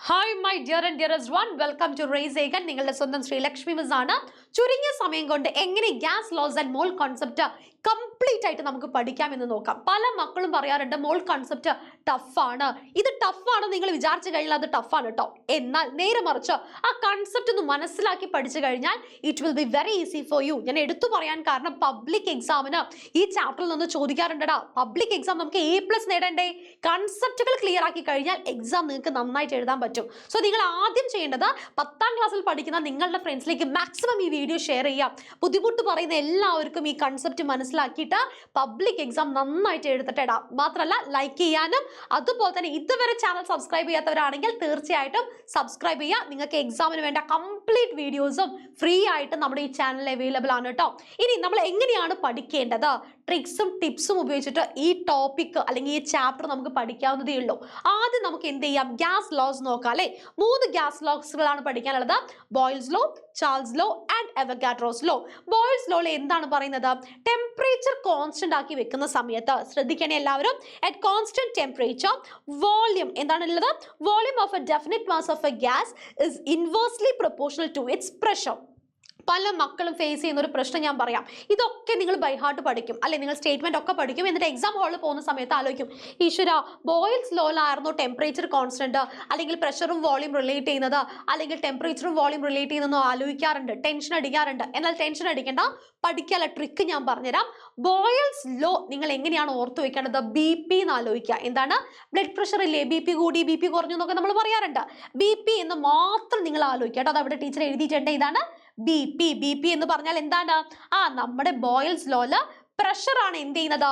Hi, my dear and dearest one. Welcome to Raise Again. നിങ്ങളുടെ സ്വന്തം Sreelakshmi miss ആണ്. ചുരുങ്ങിയ സമയം കൊണ്ട് എങ്ങനെ gas loss and mall concept complete ആയിട്ട് നമുക്ക് പഠിക്കാമെന്ന് നോക്കാം. പല മക്കളും പറയാറുണ്ട് മോൾ കോൺസെപ്റ്റ് ടഫാണ്. ഇത് ടഫാണ് നിങ്ങൾ വിചാരിച്ചു കഴിഞ്ഞാൽ അത് ടഫാണ് കേട്ടോ. എന്നാൽ നേരെ മറിച്ച് ആ കൺസെപ്റ്റ് ഒന്ന് മനസ്സിലാക്കി പഠിച്ചു കഴിഞ്ഞാൽ it will be very easy for you. ഞാൻ എടുത്തു പറയാൻ കാരണം പബ്ലിക് എക്സാമിന് ഈ ചാപ്റ്ററിൽ നിന്ന് ചോദിക്കാറുണ്ടടാ. പബ്ലിക് എക്സാം നമുക്ക് A+ നേടണ്ടേ? കൺസെപ്റ്റുകൾ ക്ലിയർ ആക്കി കഴിഞ്ഞാൽ എക്സാം നിങ്ങൾക്ക് നന്നായിട്ട് എഴുതാൻ പറ്റും. സോ നിങ്ങൾ ആദ്യം ചെയ്യേണ്ടത് 10ാം ക്ലാസ്സിൽ പഠിക്കുന്ന നിങ്ങളുടെ ഫ്രണ്ട്സിലേക്ക് മാക്സിമം ഈ വീഡിയോ ഷെയർ ചെയ്യാം. ബുദ്ധിമുട്ട് പറയുന്ന എല്ലാവർക്കും ഈ കൺസെപ്റ്റ് മനസ്സിലാക്കിയിട്ട് പബ്ലിക് എക്സാം നന്നായിട്ട് എഴുതട്ടെടാ. മാത്രമല്ല ലൈക്ക് ചെയ്യാനും അതുപോലെ തന്നെ ഇതുവരെ ചാനൽ സബ്സ്ക്രൈബ് ചെയ്യാത്തവരാണെങ്കിൽ തീർച്ചയായിട്ടും സബ്സ്ക്രൈബ് ചെയ്യുക. നിങ്ങൾക്ക് എക്സാമിന് വേണ്ട കംപ്ലീറ്റ് വീഡിയോസും ഫ്രീ ആയിട്ട് നമ്മുടെ ഈ ചാനലിൽ അവൈലബിൾ ആണ് കേട്ടോ. ഇനി നമ്മൾ എങ്ങനെയാണ് പഠിക്കേണ്ടത്? ട്രിക്സും ടിപ്സും ഉപയോഗിച്ചിട്ട് ഈ ടോപ്പിക് അല്ലെങ്കിൽ ഈ ചാപ്റ്റർ നമുക്ക് പഠിക്കാവുന്നതേ ഉള്ളൂ. ആദ്യം നമുക്ക് എന്ത് ചെയ്യാം? ഗ്യാസ് ലോസ് നോക്കാം അല്ലെ. 3 ഗ്യാസ് ലോസുകളാണ് പഠിക്കാനുള്ളത്. Boyle's law, Charles law and Avogadro's law. Boyle's ലോയിൽ എന്താണ് പറയുന്നത്? ടെമ്പറേച്ചർ കോൺസ്റ്റന്റ് ആക്കി വെക്കുന്ന സമയത്ത് ശ്രദ്ധിക്കണേ എല്ലാവരും. അറ്റ് കോൺസ്റ്റന്റ് ടെമ്പറേച്ചർ വോളിയം എന്താണുള്ളത്? Volume of a definite mass of a gas is inversely proportional to its pressure. പല മക്കളും ഫേസ് ചെയ്യുന്ന ഒരു പ്രശ്നം ഞാൻ പറയാം. ഇതൊക്കെ നിങ്ങൾ ബൈ ഹാർട്ട് പഠിക്കും അല്ലെ, നിങ്ങൾ സ്റ്റേറ്റ്മെന്റ് ഒക്കെ പഠിക്കും. എന്നിട്ട് എക്സാം ഹാളിൽ പോകുന്ന സമയത്ത് ആലോചിക്കും, ഈശ്വര ബോയിൽസ് ലോയിലായിരുന്നു ടെമ്പറേച്ചർ കോൺസ്റ്റന്റ് അല്ലെങ്കിൽ പ്രഷറും വോളിയം റിലേറ്റ് ചെയ്യുന്നത് അല്ലെങ്കിൽ ടെമ്പറേച്ചറും വോളിയം റിലേറ്റ് ചെയ്യുന്നതെന്നോ ആലോചിക്കാറുണ്ട്, ടെൻഷൻ അടിക്കാറുണ്ട്. എന്നാൽ ടെൻഷൻ അടിക്കേണ്ട, പഠിക്കാനുള്ള ട്രിക്ക് ഞാൻ പറഞ്ഞുതരാം. ബോയിൽസ് ലോ നിങ്ങൾ എങ്ങനെയാണ് ഓർത്തു വെക്കേണ്ടത്? BP എന്ന് ആലോചിക്കുക. എന്താണ്? ബ്ലഡ് പ്രഷർ ഇല്ലേ, BP കൂടി BP കുറഞ്ഞു എന്നൊക്കെ നമ്മൾ പറയാറുണ്ട്. BP എന്ന് മാത്രം നിങ്ങൾ ആലോചിക്കുക. അത് അവിടെ ടീച്ചർ എഴുതിയിട്ടുണ്ട്. ഇതാണ് BP എന്ന് പറഞ്ഞാൽ എന്താണ്? നമ്മുടെ ബോയിൽസ് ലോയില് പ്രഷർ ആണ് എന്ത് ചെയ്യുന്നത്?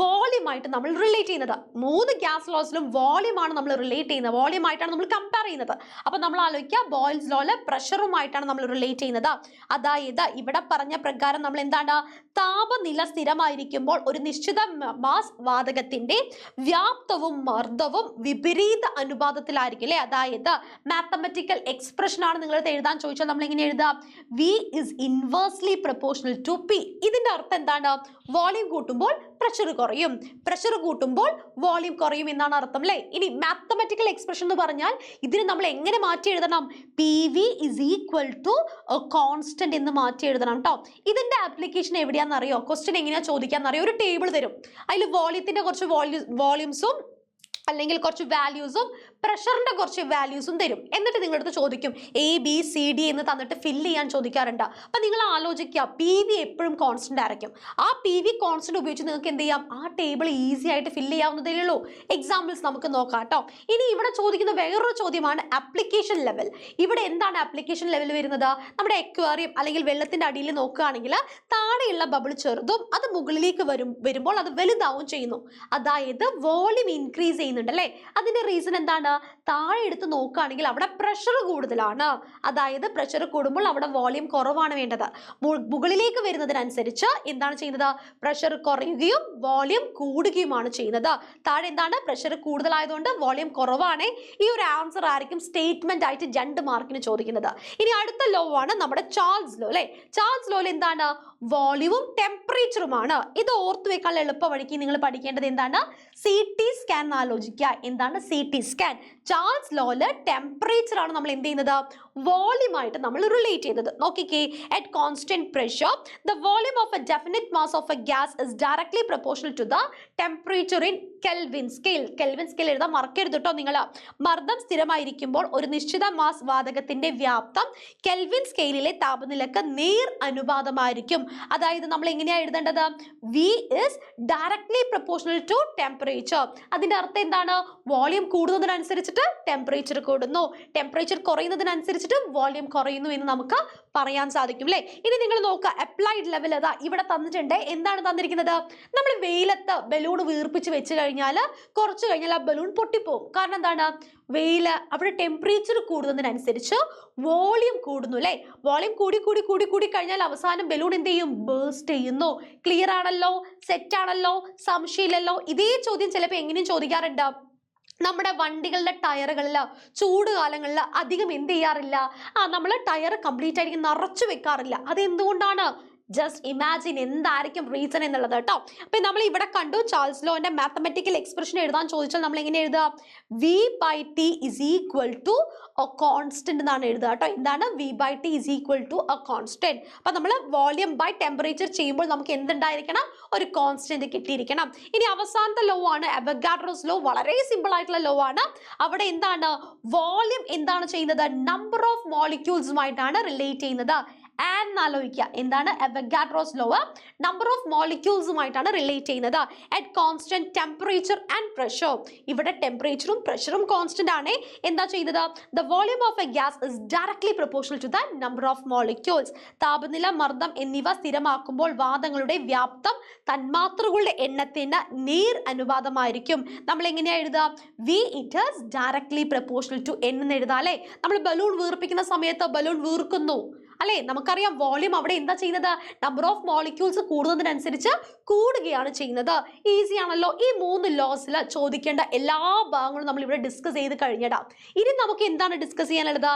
വോളിയം ആയിട്ട് നമ്മൾ റിലേറ്റ് ചെയ്യുന്നത്. 3 ഗ്യാസ് ലോസിലും വോളിയം ആണ് നമ്മൾ റിലേറ്റ് ചെയ്യുന്നത്, വോളിയം ആയിട്ടാണ് നമ്മൾ കമ്പയർ ചെയ്യുന്നത്. അപ്പൊ നമ്മൾ ആലോചിക്കുക, ബോയിൽസ് ലോയില് പ്രഷറുമായിട്ടാണ് നമ്മൾ റിലേറ്റ് ചെയ്യുന്നത്. അതായത് ഇവിടെ പറഞ്ഞ പ്രകാരം നമ്മൾ എന്താണ്? താപനില സ്ഥിരമായിരിക്കുമ്പോൾ ഒരു നിശ്ചിത മാസ് വാതകത്തിന്റെ വ്യാപ്തവും മർദ്ദവും വിപരീത അനുപാതത്തിലായിരിക്കും അല്ലെ. അതായത് മാത്തമാറ്റിക്കൽ എക്സ്പ്രഷൻ ആണ് നിങ്ങൾ എഴുതാൻ ചോദിച്ചാൽ നമ്മൾ എങ്ങനെ എഴുതാം? V is inversely proportional to P. ഇതിന്റെ അർത്ഥം എന്താണ്? വോളിയം കൂട്ടുമ്പോൾ പ്രഷർ കുറയും, പ്രഷർ കൂട്ടുമ്പോൾ വോളിയം കുറയും എന്നാണ് അർത്ഥം അല്ലെ. ഇനി മാത്തമാറ്റിക്കൽ എക്സ്പ്രഷൻ എന്ന് പറഞ്ഞാൽ ഇതിന് നമ്മൾ എങ്ങനെ മാറ്റി എഴുതണം? PV is equal to a constant എന്ന് മാറ്റി എഴുതണം കേട്ടോ. ഇതിന്റെ ആപ്ലിക്കേഷൻ എവിടെയാണെന്നറിയോ? ക്വസ്റ്റ്യൻ എങ്ങനെയാ ചോദിക്കാന്നറിയോ? ഒരു ടേബിൾ തരും, അതിൽ വോളിയത്തിന്റെ കുറച്ച് വോളിയൂംസും അല്ലെങ്കിൽ കുറച്ച് വാല്യൂസും പ്രഷറിന്റെ കുറച്ച് വാല്യൂസും തരും. എന്നിട്ട് നിങ്ങളടുത്ത് ചോദിക്കും ABCD എന്ന് തന്നിട്ട് ഫില്ല് ചെയ്യാൻ ചോദിക്കാറുണ്ട്. അപ്പൊ നിങ്ങൾ ആലോചിക്കുക, PV എപ്പോഴും കോൺസ്റ്റന്റ് ആയിരിക്കും. ആ PV കോൺസ്റ്റന്റ് ഉപയോഗിച്ച് നിങ്ങൾക്ക് എന്ത് ചെയ്യാം? ആ ടേബിൾ ഈസി ആയിട്ട് ഫില്ല് ചെയ്യാവുന്നതേ ഉള്ളൂ. എക്സാമ്പിൾസ് നമുക്ക് നോക്കാം കേട്ടോ. ഇനി ഇവിടെ ചോദിക്കുന്ന വേറൊരു ചോദ്യമാണ് ആപ്ലിക്കേഷൻ ലെവൽ. ഇവിടെ എന്താണ് ആപ്ലിക്കേഷൻ ലെവൽ വരുന്നത്? നമ്മുടെ അക്വേറിയം അല്ലെങ്കിൽ വെള്ളത്തിന്റെ അടിയിൽ നോക്കുകയാണെങ്കിൽ താഴെയുള്ള ബബിൾ ചെറുതും അത് മുകളിലേക്ക് വരുമ്പോൾ അത് വലുതാവും ചെയ്യുന്നു. അതായത് വോളിയം ഇൻക്രീസ് ചെയ്യുന്നുണ്ട് അല്ലെ. അതിന്റെ റീസൺ എന്താണ്? താഴെ എടുത്ത് നോക്കുകയാണെങ്കിൽ അവിടെ പ്രഷർ കൂടുതലാണ്. അതായത് പ്രഷർ കൂടുമ്പോൾ അവിടെ വോളിയം കുറവാണ് വേണ്ടത്. മുകളിലേക്ക് വരുന്നതിനനുസരിച്ച് എന്താണ് ചെയ്യുന്നത്? പ്രഷർ കുറയുകയും വോളിയം കൂടുകയുമാണ് ചെയ്യുന്നത്. താഴെ എന്താണ്? പ്രഷർ കൂടുതലായതുകൊണ്ട് വോളിയം കുറവാണ്. ഈ ഒരു ആൻസർ ആയിരിക്കും സ്റ്റേറ്റ്മെന്റ് ആയിട്ട് 2 മാർക്കിന് ചോദിക്കുന്നത്. ഇനി അടുത്ത ലോ ആണ് നമ്മുടെ ചാൾസ് ലോ അല്ലെ. ചാൾസ് ലോയിൽ എന്താണ്? വോളിയവും ടെമ്പറേച്ചറുമാണ്. ഇത് ഓർത്തു വെക്കാനുള്ള എളുപ്പ വഴിക്ക് നിങ്ങൾ പഠിക്കേണ്ടത് എന്താണ്? CT സ്കാൻ ആലോചിക്കുക. എന്താണ് CT സ്കാൻ? ചാൾസ് ലോയില് ടെമ്പറേച്ചർ ആണ് നമ്മൾ എന്ത് ചെയ്യുന്നത്? വോളിയം ആയിട്ട് നമ്മൾ റിലേറ്റ് ചെയ്യുന്നത്. നോക്കിക്കേ, at constant pressure the volume of a definite mass of a gas is directly proportional to the temperature in Kelvin scale. Kelvin scale എഴുതാൻ മറക്കരുത് കേട്ടോ നിങ്ങൾ. മർദ്ദം സ്ഥിരമായിരിക്കുമ്പോൾ ഒരു നിശ്ചിത മാസ് വാതകത്തിന്റെ വ്യാപ്തം കെൽവിൻ സ്കെയിലിലെ താപനിലക്ക് നേർ അനുപാതമായിരിക്കും. അതായത് നമ്മൾ എങ്ങനെയാണ് എഴുതേണ്ടത്? V is directly proportional to temperature. അതിന്റെ അർത്ഥം എന്താണ്? വോളിയം കൂടുന്നതിനനുസരിച്ചിട്ട് ടെമ്പറേച്ചർ കൂടുന്നു, ടെമ്പറേച്ചർ കുറയുന്നതിനനുസരിച്ചിട്ട് വോളിയം കുറയുന്നു എന്ന് നമുക്ക് പറയാൻ സാധിക്കും അല്ലെ. ഇനി നിങ്ങൾ നോക്കുക, അപ്ലൈഡ് ലെവൽ അതാ ഇവിടെ തന്നിട്ടുണ്ട്. എന്താണ് തന്നിരിക്കുന്നത്? നമ്മൾ വെയിലത്ത് ബലൂൺ വീർപ്പിച്ച് വെച്ച് കഴിഞ്ഞാൽ കുറച്ച് കഴിഞ്ഞാൽ ആ ബലൂൺ പൊട്ടിപ്പോവും. കാരണം എന്താണ്? വെയില് അവിടെ ടെമ്പറേച്ചർ കൂടുന്നതിനനുസരിച്ച് വോളിയം കൂടുന്നു അല്ലെ. വോളിയം കൂടി കഴിഞ്ഞാൽ അവസാനം ബലൂൺ എന്ത് ചെയ്യും? ബേസ്റ്റ് ചെയ്യുന്നു. ക്ലിയർ ആണല്ലോ? സെറ്റ് ആണല്ലോ? സംശയമില്ലല്ലോ? ഇതേ ചോദ്യം ചിലപ്പോൾ എങ്ങനെയും ചോദിക്കാറുണ്ട്. നമ്മുടെ വണ്ടികളുടെ ടയറുകളിൽ ചൂട് കാലങ്ങളിൽ അധികം എന്ത് ചെയ്യാറില്ല? നമ്മൾ ടയർ കംപ്ലീറ്റ് ആയിട്ട് നിറച്ചു വെക്കാറില്ല. അത് എന്തുകൊണ്ടാണ്? ജസ്റ്റ് ഇമാജിൻ എന്തായിരിക്കും റീസൺ എന്നുള്ളത് കേട്ടോ. അപ്പൊ നമ്മൾ ഇവിടെ കണ്ടു ചാൾസ് ലോന്റെ മാത്തമെറ്റിക്കൽ എക്സ്പ്രഷൻ എഴുതാൻ ചോദിച്ചാൽ നമ്മൾ എങ്ങനെ എഴുതുക? v by t is equal to a constant എന്നാണ് എഴുതുക കേട്ടോ. എന്താണ് v by t is equal to a constant? അപ്പൊ നമ്മൾ വോളിയം ബൈ ടെമ്പറേച്ചർ ചെയ്യുമ്പോൾ നമുക്ക് എന്തുണ്ടായിരിക്കണം? ഒരു കോൺസ്റ്റന്റ് കിട്ടിയിരിക്കണം. ഇനി അവസാനത്തെ ലോ ആണ് അവഗാഡ്രോസ് ലോ. വളരെ സിമ്പിൾ ആയിട്ടുള്ള ലോ ആണ്. അവിടെ എന്താണ് വോളിയം എന്താണ് ചെയ്യുന്നത്? നമ്പർ ഓഫ് മോളിക്യൂൾസുമായിട്ടാണ് റിലേറ്റ് ചെയ്യുന്നത്. ആൻഡ് ആലോചിക്കുക, എന്താണ് അവഗാഡ്രോസ് ലോ? നമ്പർ ഓഫ് മോളിക്യൂൾസുമായിട്ടാണ് റിലേറ്റ് ചെയ്യുന്നത് at constant temperature and pressure. ഇവിടെ ടെമ്പറേച്ചറും പ്രഷറും കോൺസ്റ്റന്റ് ആണ്. എന്താ ചെയ്യുന്നത്? The volume of a gas is directly proportional to the number of molecules. താപനില, മർദ്ദം എന്നിവ സ്ഥിരമാക്കുമ്പോൾ വാതകങ്ങളുടെ വ്യാപ്തം തന്മാത്രകളുടെ എണ്ണത്തിന് നേർ അനുപാതമായിരിക്കും. നമ്മൾ എങ്ങനെയാ എഴുതുക? V it is directly proportional to n എന്ന് എഴുതാം അല്ലേ? നമ്മൾ ബലൂൺ വീർപ്പിക്കുന്ന സമയത്ത് ബലൂൺ വീർക്കുന്നു അല്ലെ? നമുക്കറിയാം വോളിയം അവിടെ എന്താ ചെയ്യുന്നത്? നമ്പർ ഓഫ് മോളിക്യൂൾസ് കൂടുന്നതിനനുസരിച്ച് കൂടുകയാണ് ചെയ്യുന്നത്. ഈസി ആണല്ലോ. ഈ 3 ലോസിൽ ചോദിക്കേണ്ട എല്ലാ ഭാഗങ്ങളും നമ്മൾ ഇവിടെ ഡിസ്കസ് ചെയ്ത് കഴിഞ്ഞിടാം. ഇനി നമുക്ക് എന്താണ് ഡിസ്കസ് ചെയ്യാനുള്ളത്?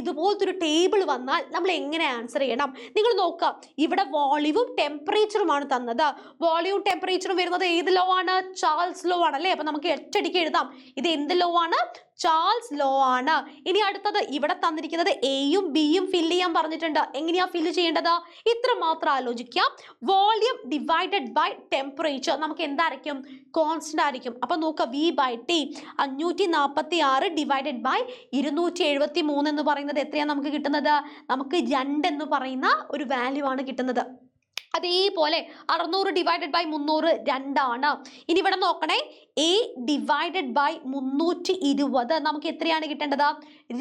ഇതുപോലത്തെ ഒരു ടേബിൾ വന്നാൽ നമ്മൾ എങ്ങനെ ആൻസർ ചെയ്യണം? നിങ്ങൾ നോക്കുക, ഇവിടെ വോളിയവും ടെമ്പറേച്ചറുമാണ് തന്നത്. വോളിയവും ടെമ്പറേച്ചറും വരുന്നത് ഏത് ലോ ആണ്? ചാൾസ് ലോ ആണ് അല്ലേ? അപ്പൊ നമുക്ക് ഒറ്റയടിക്ക് എഴുതാം ഇത് എന്ത് ലോ ആണ്? ചാൾസ് ലോ ആണ്. ഇനി അടുത്തത് ഇവിടെ തന്നിരിക്കുന്നത് എയും ബിയും ഫില്ല് ചെയ്യാൻ പറഞ്ഞിട്ടുണ്ട്. എങ്ങനെയാ ഫില്ല് ചെയ്യേണ്ടത്? ഇത്ര മാത്രം ആലോചിക്കാം. വോളിയം ഡിവൈഡഡ് ബൈ ടെമ്പറേച്ചർ നമുക്ക് എന്തായിരിക്കും? കോൺസ്റ്റന്റ് ആയിരിക്കും. അപ്പൊ നോക്കുക, V by T 546 divided by 273 എന്ന് പറയുന്നത് എത്രയാണ് നമുക്ക് കിട്ടുന്നത്? നമുക്ക് 2 എന്ന് പറയുന്ന ഒരു വാല്യൂ ആണ് കിട്ടുന്നത്. അതേപോലെ 600 ഡിവൈഡഡ് ബൈ 300 2 ആണ്. ഇനി ഇവിടെ നോക്കണേ, എ ഡിവൈഡഡ് ബൈ 320 നമുക്ക് എത്രയാണ് കിട്ടേണ്ടത്?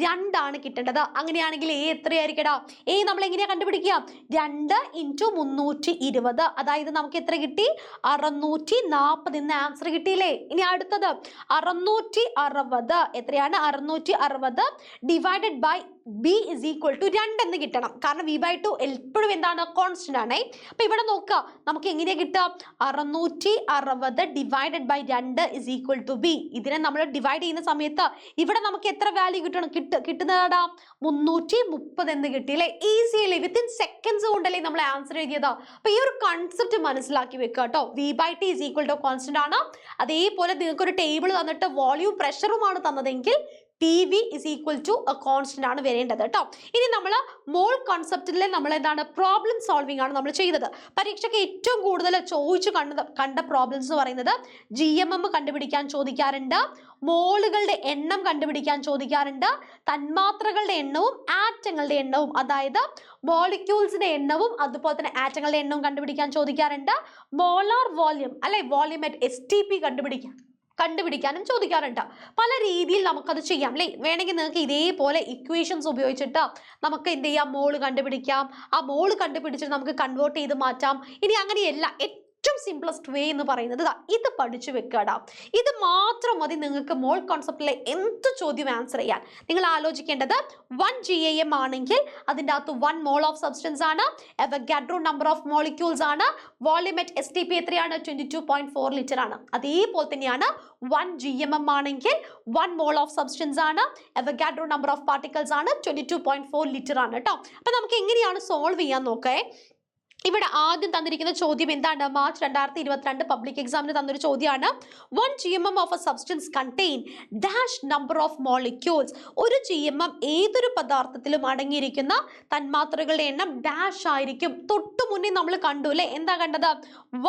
2 ആണ് കിട്ടേണ്ടത്. അങ്ങനെയാണെങ്കിൽ എ എത്രയായിരിക്കടാ? എ നമ്മൾ എങ്ങനെയാ കണ്ടുപിടിക്കുക? 2 × 320, അതായത് നമുക്ക് എത്ര കിട്ടി? 640 എന്ന ആൻസർ കിട്ടിയില്ലേ? ഇനി അടുത്തത് 660 എത്രയാണ്? 660 divided by B is equal to 2 എന്ന് കിട്ടണം. കാരണം വി ബൈ 2 എപ്പോഴും എന്താണ്? കോൺസ്റ്റന്റ് ആണ്. അപ്പൊ ഇവിടെ നോക്കുക, നമുക്ക് എങ്ങനെയാ കിട്ടുക? 660 divided by 2 is equal to B. ഇതിനെ നമ്മൾ ഡിവൈഡ് ചെയ്യുന്ന സമയത്ത് ഇവിടെ നമുക്ക് എത്ര വാല്യൂ കിട്ടുന്നതാടാ? 330 എന്ന് കിട്ടിയില്ലേ? ഈസി അല്ലേ? വിത്തിൻ സെക്കൻഡ്സ് കൊണ്ടല്ലേ നമ്മൾ ആൻസർ എഴുതിയത്. അപ്പൊ ഈ ഒരു കൺസെപ്റ്റ് മനസ്സിലാക്കി വെക്കുക കേട്ടോ. V by T is equal to constant ആണ്. അതേപോലെ നിങ്ങൾക്ക് ഒരു ടേബിൾ തന്നിട്ട് വോളിയം പ്രഷറുമാണ് തന്നതെങ്കിൽ P V is equal to a constant ആണ് വരേണ്ടത് കേട്ടോ. ഇനി നമ്മൾ മോൾ കോൺസെപ്റ്റിൽ നമ്മൾ എന്താണ്? പ്രോബ്ലം സോൾവിംഗ് ആണ് നമ്മൾ ചെയ്തത്. പരീക്ഷയ്ക്ക് ഏറ്റവും കൂടുതൽ ചോദിച്ചു കണ്ട പ്രോബ്ലംസ് എന്ന് പറയുന്നത് GMM കണ്ടുപിടിക്കാൻ ചോദിക്കാറുണ്ട്, മോളുകളുടെ എണ്ണം കണ്ടുപിടിക്കാൻ ചോദിക്കാറുണ്ട്, തന്മാത്രകളുടെ എണ്ണവും ആറ്റങ്ങളുടെ എണ്ണവും, അതായത് മോളിക്യൂൾസിന്റെ എണ്ണവും അതുപോലെ തന്നെ ആറ്റങ്ങളുടെ എണ്ണവും കണ്ടുപിടിക്കാൻ ചോദിക്കാറുണ്ട്, മോളാർ വോളിയം അല്ലെ വോളിയം അറ്റ് STP കണ്ടുപിടിക്കാനും ചോദിക്കാറുണ്ട്. പല രീതിയിൽ നമുക്കത് ചെയ്യാം അല്ലേ? വേണമെങ്കിൽ നിങ്ങൾക്ക് ഇതേപോലെ ഇക്വേഷൻസ് ഉപയോഗിച്ചിട്ട് നമുക്ക് എന്ത് ചെയ്യാം? മോള് കണ്ടുപിടിക്കാം. ആ മോള് കണ്ടുപിടിച്ചിട്ട് നമുക്ക് കൺവേർട്ട് ചെയ്ത് മാറ്റാം. ഇനി അങ്ങനെയല്ല, ഏറ്റവും സിംപ്ലസ്റ്റ് വേ എന്ന് പറയുന്നത് ഇത് പഠിച്ചു വെക്കടാ. ഇത് മാത്രം മതി നിങ്ങൾക്ക് മോൾ കോൺസെപ്റ്റിലെ എന്ത് ചോദ്യം ആൻസർ ചെയ്യാൻ. നിങ്ങൾ ആലോചിക്കേണ്ടത് 1 GAM ആണെങ്കിൽ അതിൻ്റെ അകത്ത് 1 മോൾ ഓഫ് സബ്സ്റ്റൻസ് ആണ്, അവഗാഡ്രോ നമ്പർ ഓഫ് മോളിക്യൂൾസ് ആണ്, വോളിയം അറ്റ് STP എത്രയാണ്? 22.4 ലിറ്റർ ആണ്. അതേപോലെ തന്നെയാണ് 1 GMM ആണെങ്കിൽ 1 മോൾ ഓഫ് സബ്സ്റ്റൻസ് ആണ്, അവഗാഡ്രോ നമ്പർ ഓഫ് പാർട്ടിക്കിൾസ് ആണ്, 22.4 ലിറ്റർ ആണ് കേട്ടോ. അപ്പൊ നമുക്ക് എങ്ങനെയാണ് സോൾവ് ചെയ്യാൻ നോക്കേ. ഇവിടെ ആദ്യം തന്നിരിക്കുന്ന ചോദ്യം എന്താണ്? മാർച്ച് 2022 പബ്ലിക് എക്സാമിന് തന്നൊരു ചോദ്യമാണ്. 1 GMM of A substance contain dash number of molecules. ഒരു GMM ഏതൊരു പദാർത്ഥത്തിലും അടങ്ങിയിരിക്കുന്ന തന്മാത്രകളുടെ എണ്ണം ഡാഷ് ആയിരിക്കും. തൊട്ടു മുന്നേ നമ്മൾ കണ്ടു അല്ലെ? എന്താ കണ്ടത്?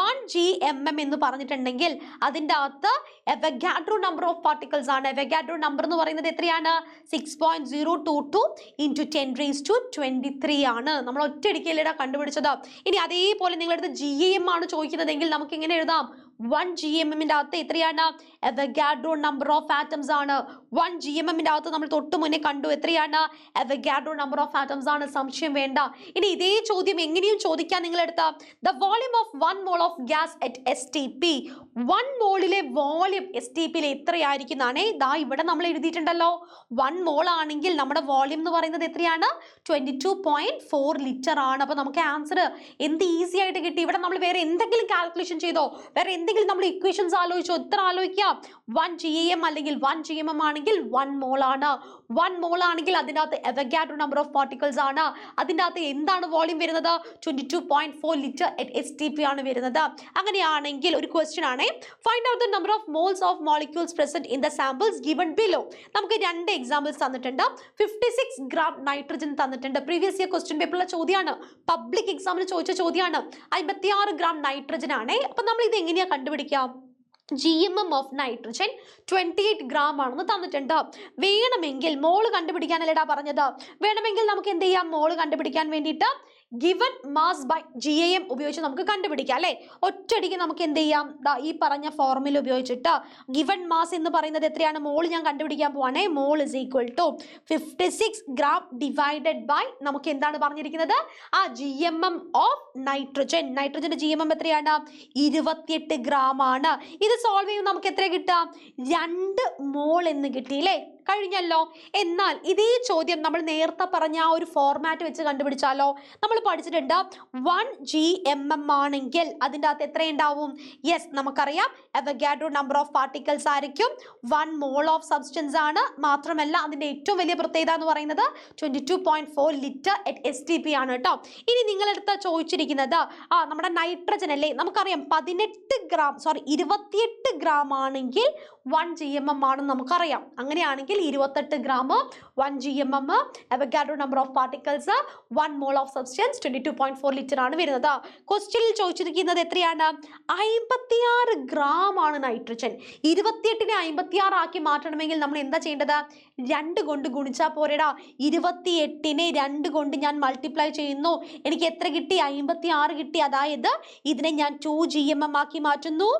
1 GMM എന്ന് പറഞ്ഞിട്ടുണ്ടെങ്കിൽ അതിൻ്റെ അകത്ത് അവഗാഡ്രോ നമ്പർ ഓഫ് പാർട്ടിക്കിൾസ് ആണ്. അവഗാഡ്രോ നമ്പർ എന്ന് പറയുന്നത് എത്രയാണ്? 6.022 × 10⁻23 ആണ്. നമ്മൾ ഒറ്റയടിക്കല്ലേടാ കണ്ടുപിടിച്ചത്. ഇനി അതേപോലെ നിങ്ങളുടെ GAM ആണ് ചോദിക്കുന്നതെങ്കിൽ നമുക്ക് എങ്ങനെ എഴുതാം? 1 GMM-ന്റെ അകത്ത് എത്രയാണ്? അവഗാഡ്രോ നമ്പർ ഓഫ് ആറ്റംസ് ആണ്. 1 GMM-ന്റെ അകത്ത് നമ്മൾ തൊട്ട് മുന്നേ കണ്ടു എത്രയാണ്? അവഗാഡ്രോ നമ്പർ ഓഫ് ആറ്റംസ് ആണ്. സംശയം വേണ്ട. ഇനി ഇതേ ചോദ്യം എങ്ങനെയും ചോദിക്കാൻ നിങ്ങൾ എടുത്ത the volume of 1 mole of gas at STP. 1 മോളിലെ വോളിയം STP-യിൽ എത്രയായിരിക്കും എന്നാണ് ദാ ഇവിടെ നമ്മൾ എഴുതിയിട്ടുണ്ടല്ലോ. 1 മോൾ ആണെങ്കിൽ നമ്മുടെ വോളിയം എന്ന് പറയുന്നത് എത്രയാണ്? 22.4 ലിറ്റർ ആണ്. അപ്പൊ നമുക്ക് ആൻസർ എന്ത് ഈസി ആയിട്ട് കിട്ടി. ഇവിടെ നമ്മൾ വേറെ എന്തെങ്കിലും കാൽക്കുലേഷൻ ചെയ്തോ? വേറെ എന്തെങ്കിലും നമ്മൾ ഇക്വേഷൻസ് ആലോചിച്ചോ? എത്ര ആലോചിക്കാം? 1 GAM അല്ലെങ്കിൽ 1 GMM ആണെങ്കിൽ 1 മോൾ ആണ്. 1 മോൾ ആണെങ്കിൽ അതിനകത്ത് അവഗാഡ്രോ നമ്പർ ഓഫ് പാർട്ടിക്കിൾസ് ആണ്. അതിൻ്റെ അകത്ത് എന്താണ് വോളിയം വരുന്നത്? 22.4 ലിറ്റർ STP ആണ് വരുന്നത്. അങ്ങനെയാണെങ്കിൽ ഒരു ക്വസ്റ്റ്യൻ ആണ്, find out the number of moles of molecules present in the samples given below. നമുക്ക് രണ്ട് എക്സാമ്പിൾസ് തന്നിട്ടുണ്ട്. 56 ഗ്രാം നൈട്രജൻ തന്നിട്ടുണ്ട്. പ്രീവിയസ് ഇയർ ക്വസ്റ്റ്യൻ പേപ്പറിലെ ചോദ്യമാണ്, പബ്ലിക് എക്സാമിന് ചോദിച്ച ചോദ്യമാണ്. 56 ഗ്രാം നൈട്രജൻ ആണ്. അപ്പൊ നമ്മൾ ഇത് എങ്ങനെയാ കണ്ടുപിടിക്കാം? GMM ഓഫ് നൈട്രജൻ 28 ഗ്രാം ആണെന്ന് തന്നിട്ടുണ്ട്. വേണമെങ്കിൽ മോള് കണ്ടുപിടിക്കാനല്ലേടാ പറഞ്ഞത്. വേണമെങ്കിൽ നമുക്ക് എന്ത് ചെയ്യാം? മോള് കണ്ടുപിടിക്കാൻ വേണ്ടിയിട്ട് ഗിവൺ മാസ് ബൈ GAM ഉപയോഗിച്ച് നമുക്ക് കണ്ടുപിടിക്കാം അല്ലെ. ഒറ്റയടിക്ക് നമുക്ക് എന്ത് ചെയ്യാം? ഈ പറഞ്ഞ ഫോർമുല ഉപയോഗിച്ചിട്ട് ഗിവൺ മാസ് എന്ന് പറയുന്നത് എത്രയാണ്? മോൾ ഞാൻ കണ്ടുപിടിക്കാൻ പോവാണേ. Mole is equal to 56 gram divided by നമുക്ക് എന്താണ് പറഞ്ഞിരിക്കുന്നത്? ആ GMM ഓഫ് നൈട്രജൻ. നൈട്രജന്റെ GMM എത്രയാണ്? 28 ഗ്രാം ആണ്. ഇത് സോൾവ് ചെയ്യുമ്പോൾ നമുക്ക് എത്ര കിട്ടാം? 2 മോൾ എന്ന് കിട്ടിയില്ലേ? കഴിഞ്ഞല്ലോ. എന്നാൽ ഇതേ ചോദ്യം നമ്മൾ നേരത്തെ പറഞ്ഞ ആ ഒരു ഫോർമാറ്റ് വെച്ച് കണ്ടുപിടിച്ചാലോ? നമ്മൾ പഠിച്ചിട്ടുണ്ട് 1 GMM ആണെങ്കിൽ അതിൻ്റെ അകത്ത് എത്ര ഉണ്ടാവും? യെസ്, നമുക്കറിയാം അവഗാഡ്രോ നമ്പർ ഓഫ് പാർട്ടിക്കിൾസ് ആയിരിക്കും. 1 മോൾ ഓഫ് സബ്സ്റ്റൻസ് ആണ്. മാത്രമല്ല അതിൻ്റെ ഏറ്റവും വലിയ പ്രത്യേകത എന്ന് പറയുന്നത് 22.4 ലിറ്റർ STP ആണ് കേട്ടോ. ഇനി നിങ്ങളെടുത്ത് ചോദിച്ചിരിക്കുന്നത് നമ്മുടെ നൈട്രജൻ അല്ലേ? നമുക്കറിയാം 28 ഗ്രാം ആണെങ്കിൽ 1 GMM ആണെന്ന് നമുക്കറിയാം. അങ്ങനെയാണെങ്കിൽ 28 gram 1 GMM, Avogadro number of particles 1 mole of substance 22.4 litre ആണ് വരുന്നത്. ക്വസ്റ്റ്യനിൽ ചോദിച്ചിരിക്കുന്നത് എത്രയാണ്? 56 ഗ്രാം ആണ് നൈട്രജൻ. 28നെ 56 ആക്കി മാറ്റണമെങ്കിൽ നമ്മൾ എന്താ ചെയ്യേണ്ടത്? 2 കൊണ്ട് ഗുണിച്ചാൽ പോരെടാ. 28നെ 2 കൊണ്ട് ഞാൻ മൾട്ടിപ്ലൈ ചെയ്യുന്നു. എനിക്ക് എത്ര കിട്ടി? 56 കിട്ടി. അതായത് ഇതിനെ ഞാൻ 2 GMM ആക്കി മാറ്റുന്നു.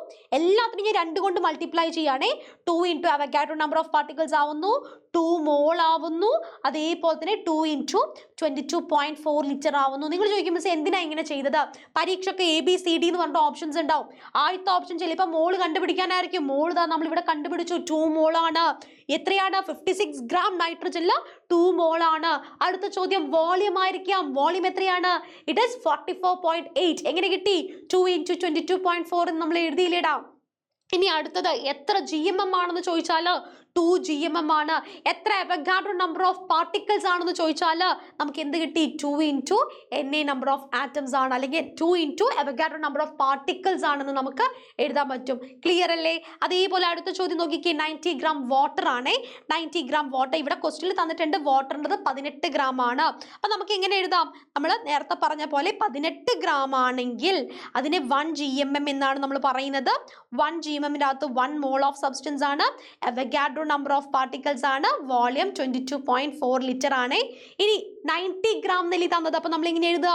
എല്ലാത്തിനും ഞാൻ 2 കൊണ്ട് മൾട്ടിപ്ലൈ ചെയ്യുകയാണെ. 2 into Avogadro number of particles ആവുന്നു, 2 മോൾ ആവുന്നു. അതേപോലെ തന്നെ 2 ഇൻറ്റു 22.4 ലിറ്റർ ആവുന്നു. നിങ്ങൾ ചോദിക്കും മിസ് എന്തിനാ ഇങ്ങനെ ചെയ്തത്? പരീക്ഷയ്ക്ക് ABCD എന്ന് പറഞ്ഞിട്ട് ഓപ്ഷൻസ് ഉണ്ടാവും. ആദ്യത്തെ ഓപ്ഷൻ ചിലപ്പോൾ മോൾ കണ്ടുപിടിക്കാനായിരിക്കും. മോൾ നമ്മൾ ഇവിടെ കണ്ടുപിടിച്ചു, 2 മോൾ ആണ്. എത്രയാണ്? 56 ഗ്രാം നൈട്രജനിൽ 2 മോൾ ആണ്. അടുത്ത ചോദ്യം വോളിയം ആയിരിക്കാം. വോളിയം എത്രയാണ്? It is 44.8. എങ്ങനെ കിട്ടി? 2 ഇൻറ്റു 22.4 എന്ന് നമ്മൾ എഴുതിയില്ലേടാ. ഇനി അടുത്തത് എത്ര GMM ആണെന്ന് ചോദിച്ചാൽ 2 GMM ആണ്. എത്ര അവഗാഡ്രോ നമ്പർ ഓഫ് പാർട്ടിക്കിൾസ് ആണെന്ന് ചോദിച്ചാൽ നമുക്ക് എന്ത് കിട്ടി? 2 into NA number of atoms ആണ്, അല്ലെങ്കിൽ 2 into Avogadro number of particles ആണെന്ന് നമുക്ക് എഴുതാൻ പറ്റും. ക്ലിയർ അല്ലേ? അതേപോലെ അടുത്ത ചോദ്യം നോക്കിക്കേ. 90 ഗ്രാം വാട്ടർ ആണ്. 90 ഗ്രാം വാട്ടർ ഇവിടെ ക്വസ്റ്റ്യനിൽ തന്നിട്ടുണ്ട്. വാട്ടറിൻ്റെ 18 ഗ്രാം ആണ്. അപ്പം നമുക്ക് എങ്ങനെ എഴുതാം? നമ്മൾ നേരത്തെ പറഞ്ഞ പോലെ 18 ഗ്രാം ആണെങ്കിൽ അതിനെ 1 GMM എന്നാണ് നമ്മൾ പറയുന്നത്. 1 GMMൻ്റെ അകത്ത് 1 മോൾ ഓഫ് സബ്സ്റ്റൻസ് ആണ്. അവഗാഡ്രോ നമ്പർ ഓഫ് പാർട്ടിക്കിൾസ് ആണ്. വോളിയം 22.4 ലിറ്റർ ആണ്. ഇനി 90 ഗ്രാം നെല്ലി തന്നത്. അപ്പോൾ നമ്മൾ എങ്ങനെ എഴുതുക?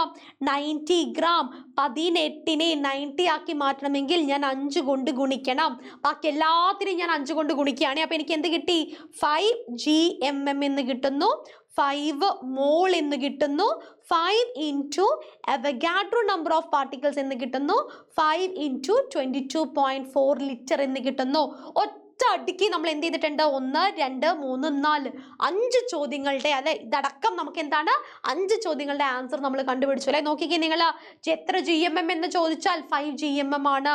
90 ഗ്രാം 18നെ 90 ആക്കി മാറ്റണമെങ്കിൽ ഞാൻ 5 കൊണ്ട് ഗുണിക്കണം. ബാക്കി എല്ലാത്തിനെയും ഞാൻ 5 കൊണ്ട് ഗുണിക്കുകയാണ്. അപ്പോൾ എനിക്ക് എന്ത് കിട്ടി? 5 GMM എന്ന് കിട്ടുന്നു. 5 മോൾ എന്ന് കിട്ടുന്നു. 5 into Avogadro number of particles എന്ന് കിട്ടുന്നു. 5 ഇൻറ്റു 22.4 ലിറ്റർ എന്ന് കിട്ടുന്നു. അടിക്ക് നമ്മൾ എന്ത് ചെയ്തിട്ടുണ്ട്? 1, 2, 3, 4 5 ചോദ്യങ്ങളുടെ അല്ലെ ഇതടക്കം നമുക്ക് എന്താണ് 5 ചോദ്യങ്ങളുടെ ആൻസർ നമ്മൾ കണ്ടുപിടിച്ചു അല്ലെ. നോക്കിക്കേ നിങ്ങൾ, എത്ര GMM എന്ന് ചോദിച്ചാൽ 5 GMM ആണ്.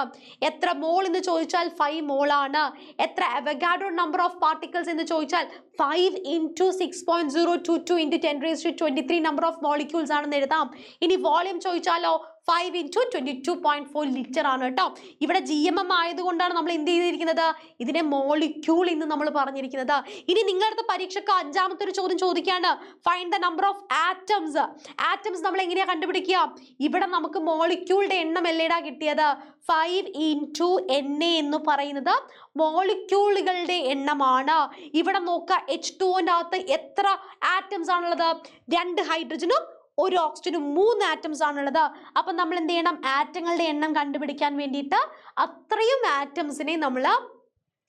എത്ര മോൾ എന്ന് ചോദിച്ചാൽ 5 മോൾ ആണ്. എത്ര അവഗാഡ്രോ നമ്പർ ഓഫ് പാർട്ടിക്കിൾസ് എന്ന് ചോദിച്ചാൽ 5 into 6.022 into 10⁻23 number of molecules ആണെന്ന് എഴുതാം. ഇനി വോളിയം ചോദിച്ചാലോ 5 ഇൻറ്റു 22.4 ലിറ്റർ ആണ് കേട്ടോ. ഇവിടെ GMM ആയതുകൊണ്ടാണ് നമ്മൾ എന്ത് ചെയ്തിരിക്കുന്നത്? ഇതിനെ മോളിക്യൂൾ എന്ന് നമ്മൾ പറഞ്ഞിരിക്കുന്നത്. ഇനി നിങ്ങളുടെ പരീക്ഷയ്ക്ക് 5ാമത്തെ ഒരു ചോദ്യം ചോദിക്കുകയാണ്, find the number of atoms. Atoms നമ്മൾ എങ്ങനെയാ കണ്ടുപിടിക്കുക? ഇവിടെ നമുക്ക് മോളിക്യൂളുടെ എണ്ണം എല്ലേടാ കിട്ടിയത്? 5 ഇൻറ്റു NA എന്ന് പറയുന്നത് മോളിക്യൂളുകളുടെ എണ്ണമാണ്. ഇവിടെ നോക്കുക, H2O-ൻ്റെ അകത്ത് എത്ര ആറ്റംസ് ആണുള്ളത്? 2 ഹൈഡ്രജനും 1 ഓക്സിജനും 3 ആറ്റംസ് ആണുള്ളത്. അപ്പം നമ്മൾ എന്ത് ചെയ്യണം? ആറ്റങ്ങളുടെ എണ്ണം കണ്ടുപിടിക്കാൻ വേണ്ടിയിട്ട് അത്രയും ആറ്റംസിനെ നമ്മൾ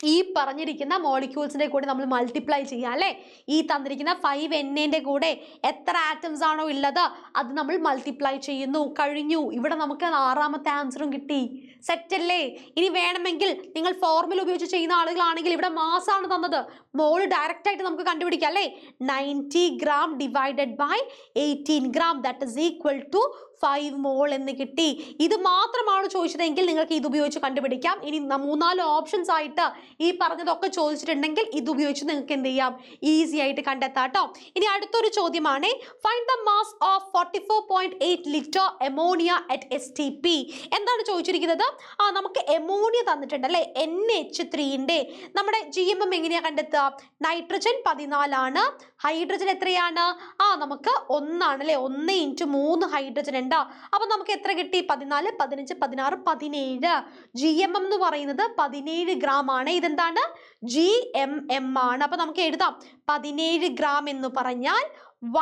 ഈ പറഞ്ഞിരിക്കുന്ന മോളിക്യൂൾസിന്റെ കൂടെ നമ്മൾ മൾട്ടിപ്ലൈ ചെയ്യുക അല്ലേ. ഈ തന്നിരിക്കുന്ന 5Na കൂടെ എത്ര ആറ്റംസ് ആണോ ഉള്ളത് അത് നമ്മൾ മൾട്ടിപ്ലൈ ചെയ്യുന്നു. കഴിഞ്ഞു. ഇവിടെ നമുക്ക് 6ാമത്തെ ആൻസറും കിട്ടി. സെറ്റ് അല്ലേ? ഇനി വേണമെങ്കിൽ നിങ്ങൾ ഫോർമുല ഉപയോഗിച്ച് ചെയ്യുന്ന ആളുകളാണെങ്കിൽ ഇവിടെ മാസ് ആണ് തന്നത്, മോൾ ഡയറക്റ്റ് ആയിട്ട് നമുക്ക് കണ്ടുപിടിക്കാം അല്ലേ. 90 gram divided by 18 gram that is equal to 5 mol എന്ന് കിട്ടി. ഇത് മാത്രമാണ് ചോദിച്ചതെങ്കിൽ നിങ്ങൾക്ക് ഇത് ഉപയോഗിച്ച് കണ്ടുപിടിക്കാം. ഇനി 3-4 ഓപ്ഷൻസ് ആയിട്ട് ഈ പറഞ്ഞതൊക്കെ ചോദിച്ചിട്ടുണ്ടെങ്കിൽ ഇത് ഉപയോഗിച്ച് നിങ്ങൾക്ക് എന്ത് ചെയ്യാം, ഈസി ആയിട്ട് കണ്ടെത്താം കേട്ടോ. ഇനി അടുത്തൊരു ചോദ്യമാണ്, find the mass of 44.8 litre ammonia at STP. എന്താണ് ചോദിച്ചിരിക്കുന്നത്? നമുക്ക് അമോണിയ തന്നിട്ടുണ്ട് അല്ലേ, NH3ന്റെ നമ്മുടെ GMM എങ്ങനെയാ കണ്ടെത്തുക? നൈട്രജൻ 14 ആണ്, ഹൈഡ്രജൻ എത്രയാണ്? നമുക്ക് 1 ആണ് അല്ലേ, 1 × 3 ഹൈഡ്രജൻ ഉണ്ട്. അപ്പൊ നമുക്ക് എത്ര കിട്ടി? 14, 15, 16, 17. GMM എന്ന് പറയുന്നത് 17 gram ആണ്. ഇതെന്താണ്? GMM ആണ്. അപ്പൊ നമുക്ക് എഴുതാം 17 gram എന്ന് പറഞ്ഞാൽ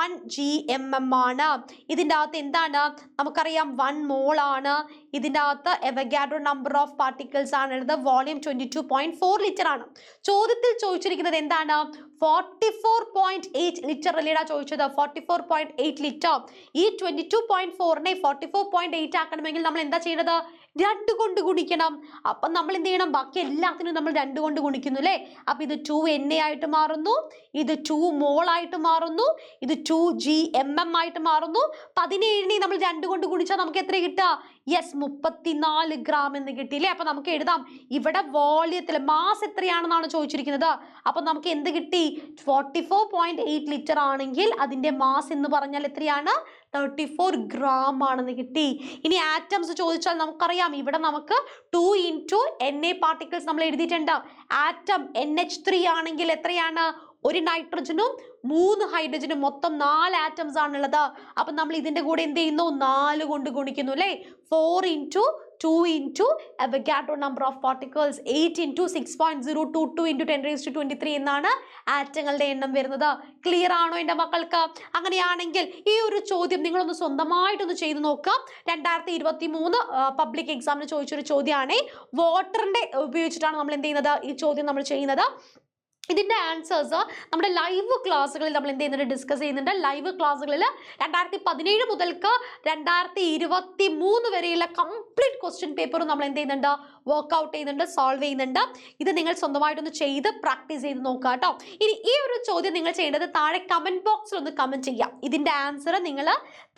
1 GMM ആണ്. ഇതിൻ്റെ അകത്ത് എന്താണ് നമുക്കറിയാം, 1 mol ആണ്. ഇതിൻ്റെ അകത്ത് അവഗാഡ്രോ നമ്പർ ഓഫ് പാർട്ടിക്കിൾസ് ആണ് ഉള്ളത്, വോളിയം 22.4 ലിറ്റർ ആണ്. ചോദ്യത്തിൽ ചോദിച്ചിരിക്കുന്നത് എന്താണ്? 44.8 ലിറ്റർ അല്ലേടാ ചോദിച്ചത്, 44.8 ലിറ്റർ. ഈ 22.4നെ 44.8 ആക്കണമെങ്കിൽ നമ്മൾ എന്താ ചെയ്യേണ്ടത്? 2 കൊണ്ട് ഗുണിക്കണം. അപ്പം നമ്മൾ എന്ത് ചെയ്യണം? ബാക്കി എല്ലാത്തിനും നമ്മൾ 2 കൊണ്ട് ഗുണിക്കുന്നു അല്ലേ. അപ്പൊ ഇത് 2Na ആയിട്ട് മാറുന്നു, ഇത് 2 mol ആയിട്ട് മാറുന്നു, ഇത് 2 GMM ആയിട്ട് മാറുന്നു. 17നെ നമ്മൾ 2 കൊണ്ട് ഗുണിച്ചാൽ നമുക്ക് എത്ര കിട്ടുക? യെസ്, 34 gram എന്ന് കിട്ടിയില്ലേ. അപ്പൊ നമുക്ക് എഴുതാം, ഇവിടെ വോളിയത്തിൽ മാസ് എത്രയാണെന്നാണ് ചോദിച്ചിരിക്കുന്നത്. അപ്പൊ നമുക്ക് എന്ത് കിട്ടി? 44.8 ലിറ്റർ ആണെങ്കിൽ അതിന്റെ മാസ് എന്ന് പറഞ്ഞാൽ എത്രയാണ്? 34 gram ആണെന്ന് കിട്ടി. ഇനി ആറ്റംസ് ചോദിച്ചാൽ നമുക്കറിയാം, ഇവിടെ നമുക്ക് 2 × Na പാർട്ടിക്കിൾസ് നമ്മൾ എഴുതിയിട്ടുണ്ട്. ആറ്റം NH3 ആണെങ്കിൽ എത്രയാണ്? 1 നൈട്രജനും 3 ഹൈഡ്രജനും, മൊത്തം 4 ആറ്റംസ് ആണുള്ളത്. അപ്പൊ നമ്മൾ ഇതിന്റെ കൂടെ എന്ത് ചെയ്യുന്നു? 4 കൊണ്ട് ഗുണിക്കുന്നു അല്ലേ. 4 × 2 × അവഗാഡ്രോ നമ്പർ ഓഫ് പാർട്ടിക്കിൾസ്, 8 × 6.022 × 10⁻23 എന്നാണ് ആറ്റങ്ങളുടെ എണ്ണം വരുന്നത്. ക്ലിയർ ആണോ എൻ്റെ മക്കൾക്ക്? അങ്ങനെയാണെങ്കിൽ ഈ ഒരു ചോദ്യം നിങ്ങളൊന്ന് സ്വന്തമായിട്ടൊന്ന് ചെയ്തു നോക്കാം. 2023 പബ്ലിക് എക്സാമിന് ചോദിച്ചൊരു ചോദ്യമാണ്. വാട്ടറിന്റെ ഉപയോഗിച്ചിട്ടാണ് നമ്മൾ എന്ത് ചെയ്യുന്നത്? ഈ ചോദ്യം നമ്മൾ ചെയ്യുന്നത്. ഇതിന്റെ ആൻസേഴ്സ് നമ്മുടെ ലൈവ് ക്ലാസ്സുകളിൽ നമ്മൾ എന്ത് ചെയ്യുന്നുണ്ട്? ഡിസ്കസ് ചെയ്യുന്നുണ്ട്. ലൈവ് ക്ലാസ്സുകളിൽ 2017 മുതൽക്ക് 2023 വരെയുള്ള കംപ്ലീറ്റ് ക്വസ്റ്റ്യൻ പേപ്പറും നമ്മൾ എന്ത് ചെയ്യുന്നുണ്ട്? വർക്ക്ഔട്ട് ചെയ്യുന്നുണ്ട്, സോൾവ് ചെയ്യുന്നുണ്ട്. ഇത് നിങ്ങൾ സ്വന്തമായിട്ടൊന്ന് ചെയ്ത് പ്രാക്ടീസ് ചെയ്ത് നോക്കുക കേട്ടോ. ഇനി ഈ ഒരു ചോദ്യം നിങ്ങൾ ചെയ്യേണ്ടത് താഴെ കമന്റ് ബോക്സിൽ ഒന്ന് കമന്റ് ചെയ്യാം. ഇതിന്റെ ആൻസർ നിങ്ങൾ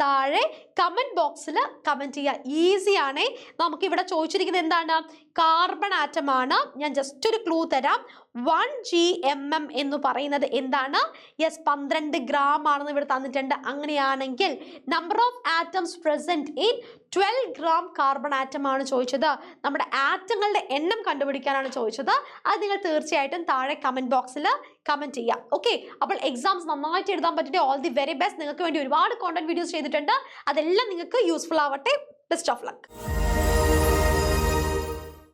താഴെ കമന്റ് ബോക്സിൽ കമന്റ് ചെയ്യുക. ഈസിയാണ്. നമുക്ക് ഇവിടെ ചോദിച്ചിരിക്കുന്നത് എന്താണ്? കാർബൺ ആറ്റം ആണ്. ഞാൻ ജസ്റ്റ് ഒരു ക്ലൂ തരാം. 1 GMM എന്ന് പറയുന്നത് എന്താണ്? യെസ്, 12 gram ആണെന്ന് ഇവിടെ തന്നിട്ടുണ്ട്. അങ്ങനെയാണെങ്കിൽ number of atoms present in 12 gram carbon atom ആണ് ചോദിച്ചത്. നമ്മുടെ ആറ്റങ്ങളുടെ എണ്ണം കണ്ടുപിടിക്കാനാണ് ചോദിച്ചത്. അത് നിങ്ങൾ തീർച്ചയായിട്ടും താഴെ കമന്റ് ബോക്സിൽ കമന്റ് ചെയ്യാം. ഓക്കെ, അപ്പോൾ എക്സാംസ് നന്നായിട്ട് എഴുതാൻ പറ്റിയിട്ട് ഓൾ ദി വെരി ബെസ്റ്റ്. നിങ്ങൾക്ക് വേണ്ടി ഒരുപാട് കോണ്ടന്റ് വീഡിയോസ് ചെയ്തിട്ടുണ്ട്. അതെല്ലാം നിങ്ങൾക്ക് യൂസ്ഫുൾ ആവട്ടെ. Best of luck.